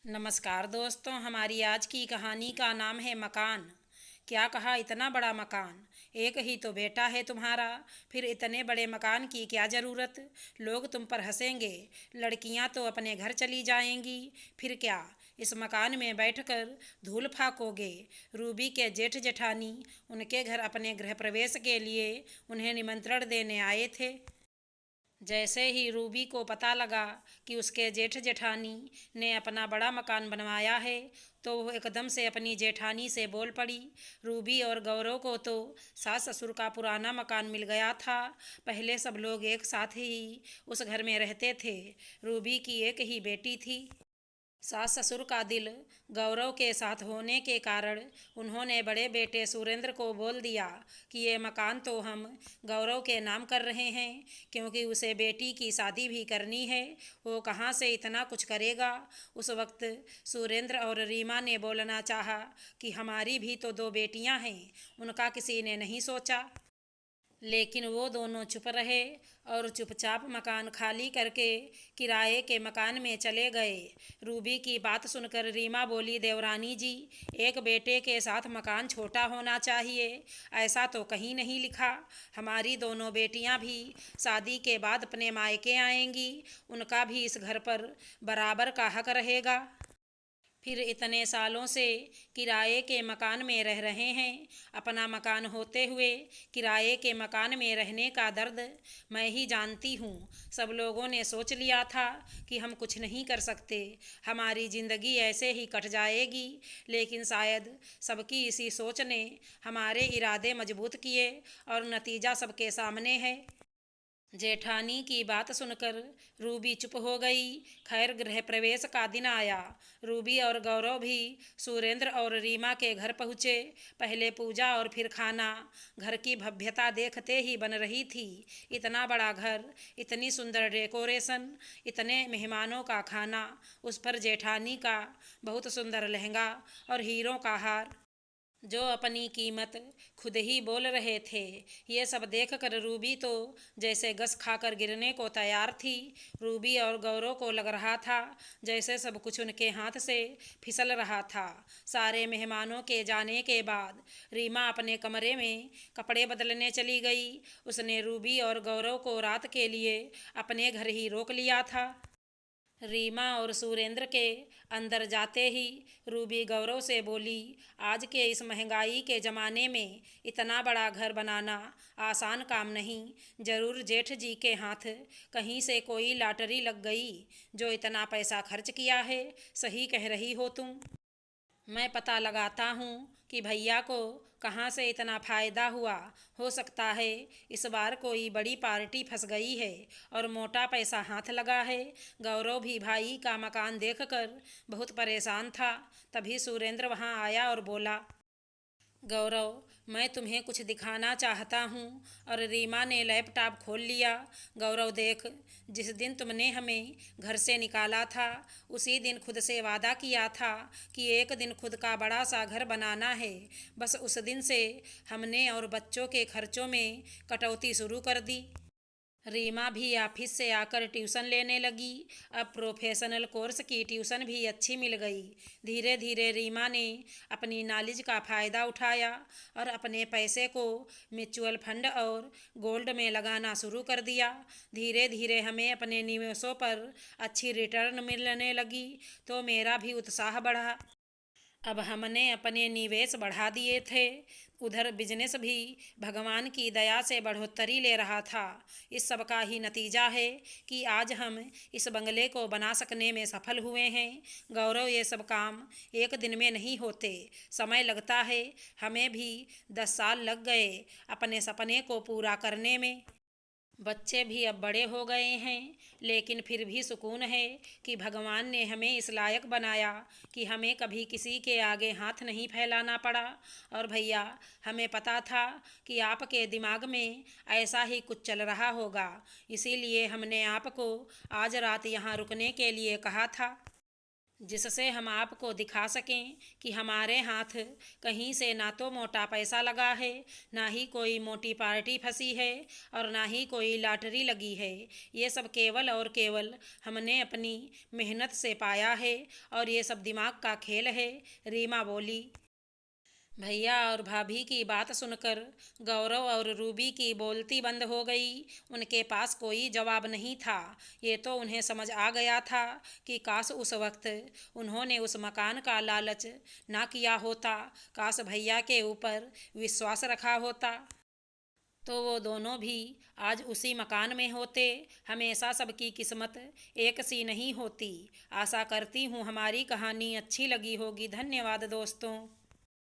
नमस्कार दोस्तों, हमारी आज की कहानी का नाम है मकान। क्या कहा, इतना बड़ा मकान? एक ही तो बेटा है तुम्हारा, फिर इतने बड़े मकान की क्या ज़रूरत? लोग तुम पर हंसेंगे, लड़कियां तो अपने घर चली जाएंगी, फिर क्या इस मकान में बैठकर धूल फाकोगे? रूबी के जेठ जेठानी उनके घर अपने गृह प्रवेश के लिए उन्हें निमंत्रण देने आए थे। जैसे ही रूबी को पता लगा कि उसके जेठ जेठानी ने अपना बड़ा मकान बनवाया है, तो वो एकदम से अपनी जेठानी से बोल पड़ी। रूबी और गौरव को तो सास ससुर का पुराना मकान मिल गया था। पहले सब लोग एक साथ ही उस घर में रहते थे। रूबी की एक ही बेटी थी। सास ससुर का दिल गौरव के साथ होने के कारण उन्होंने बड़े बेटे सुरेंद्र को बोल दिया कि ये मकान तो हम गौरव के नाम कर रहे हैं, क्योंकि उसे बेटी की शादी भी करनी है। वो कहाँ से इतना कुछ करेगा? उस वक्त सुरेंद्र और रीमा ने बोलना चाहा कि हमारी भी तो दो बेटियां हैं, उनका किसी ने नहीं सोचा। लेकिन वो दोनों चुप रहे और चुपचाप मकान खाली करके किराए के मकान में चले गए। रूबी की बात सुनकर रीमा बोली, देवरानी जी, एक बेटे के साथ मकान छोटा होना चाहिए, ऐसा तो कहीं नहीं लिखा। हमारी दोनों बेटियां भी शादी के बाद अपने मायके आएंगी, उनका भी इस घर पर बराबर का हक रहेगा। फिर इतने सालों से किराए के मकान में रह रहे हैं, अपना मकान होते हुए किराए के मकान में रहने का दर्द मैं ही जानती हूँ। सब लोगों ने सोच लिया था कि हम कुछ नहीं कर सकते, हमारी ज़िंदगी ऐसे ही कट जाएगी, लेकिन शायद सबकी इसी सोच ने हमारे इरादे मजबूत किए और नतीजा सबके सामने है। जेठानी की बात सुनकर रूबी चुप हो गई। खैर, गृह प्रवेश का दिन आया। रूबी और गौरव भी सुरेंद्र और रीमा के घर पहुँचे। पहले पूजा और फिर खाना। घर की भव्यता देखते ही बन रही थी। इतना बड़ा घर, इतनी सुंदर डेकोरेशन, इतने मेहमानों का खाना, उस पर जेठानी का बहुत सुंदर लहंगा और हीरों का हार, जो अपनी कीमत खुद ही बोल रहे थे। ये सब देखकर रूबी तो जैसे गस खाकर गिरने को तैयार थी। रूबी और गौरव को लग रहा था जैसे सब कुछ उनके हाथ से फिसल रहा था। सारे मेहमानों के जाने के बाद रीमा अपने कमरे में कपड़े बदलने चली गई। उसने रूबी और गौरव को रात के लिए अपने घर ही रोक लिया था। रीमा और सुरेंद्र के अंदर जाते ही रूबी गौरव से बोली, आज के इस महंगाई के ज़माने में इतना बड़ा घर बनाना आसान काम नहीं। ज़रूर जेठ जी के हाथ कहीं से कोई लॉटरी लग गई जो इतना पैसा खर्च किया है। सही कह रही हो तुम। मैं पता लगाता हूँ कि भैया को कहाँ से इतना फ़ायदा हुआ। हो सकता है इस बार कोई बड़ी पार्टी फंस गई है और मोटा पैसा हाथ लगा है। गौरव भी भाई का मकान देखकर बहुत परेशान था। तभी सुरेंद्र वहाँ आया और बोला, गौरव, मैं तुम्हें कुछ दिखाना चाहता हूँ। और रीमा ने लैपटॉप खोल लिया। गौरव, देख, जिस दिन तुमने हमें घर से निकाला था, उसी दिन खुद से वादा किया था कि एक दिन खुद का बड़ा सा घर बनाना है। बस उस दिन से हमने और बच्चों के खर्चों में कटौती शुरू कर दी। रीमा भी ऑफिस से आकर ट्यूशन लेने लगी। अब प्रोफेशनल कोर्स की ट्यूशन भी अच्छी मिल गई। धीरे धीरे रीमा ने अपनी नॉलेज का फ़ायदा उठाया और अपने पैसे को म्यूचुअल फंड और गोल्ड में लगाना शुरू कर दिया। धीरे धीरे हमें अपने निवेशों पर अच्छी रिटर्न मिलने लगी, तो मेरा भी उत्साह बढ़ा। अब हमने अपने निवेश बढ़ा दिए थे। उधर बिजनेस भी भगवान की दया से बढ़ोतरी ले रहा था। इस सब का ही नतीजा है कि आज हम इस बंगले को बना सकने में सफल हुए हैं। गौरव, ये सब काम एक दिन में नहीं होते, समय लगता है। हमें भी 10 साल लग गए अपने सपने को पूरा करने में। बच्चे भी अब बड़े हो गए हैं, लेकिन फिर भी सुकून है कि भगवान ने हमें इस लायक बनाया कि हमें कभी किसी के आगे हाथ नहीं फैलाना पड़ा। और भैया, हमें पता था कि आपके दिमाग में ऐसा ही कुछ चल रहा होगा, इसीलिए हमने आपको आज रात यहाँ रुकने के लिए कहा था। जिससे हम आपको दिखा सकें कि हमारे हाथ कहीं से ना तो मोटा पैसा लगा है, ना ही कोई मोटी पार्टी फंसी है और ना ही कोई लॉटरी लगी है। ये सब केवल और केवल हमने अपनी मेहनत से पाया है और ये सब दिमाग का खेल है। रीमा बोली। भैया और भाभी की बात सुनकर गौरव और रूबी की बोलती बंद हो गई। उनके पास कोई जवाब नहीं था। ये तो उन्हें समझ आ गया था कि काश उस वक्त उन्होंने उस मकान का लालच ना किया होता, काश भैया के ऊपर विश्वास रखा होता, तो वो दोनों भी आज उसी मकान में होते। हमेशा सबकी किस्मत एक सी नहीं होती। आशा करती हूँ हमारी कहानी अच्छी लगी होगी। धन्यवाद दोस्तों।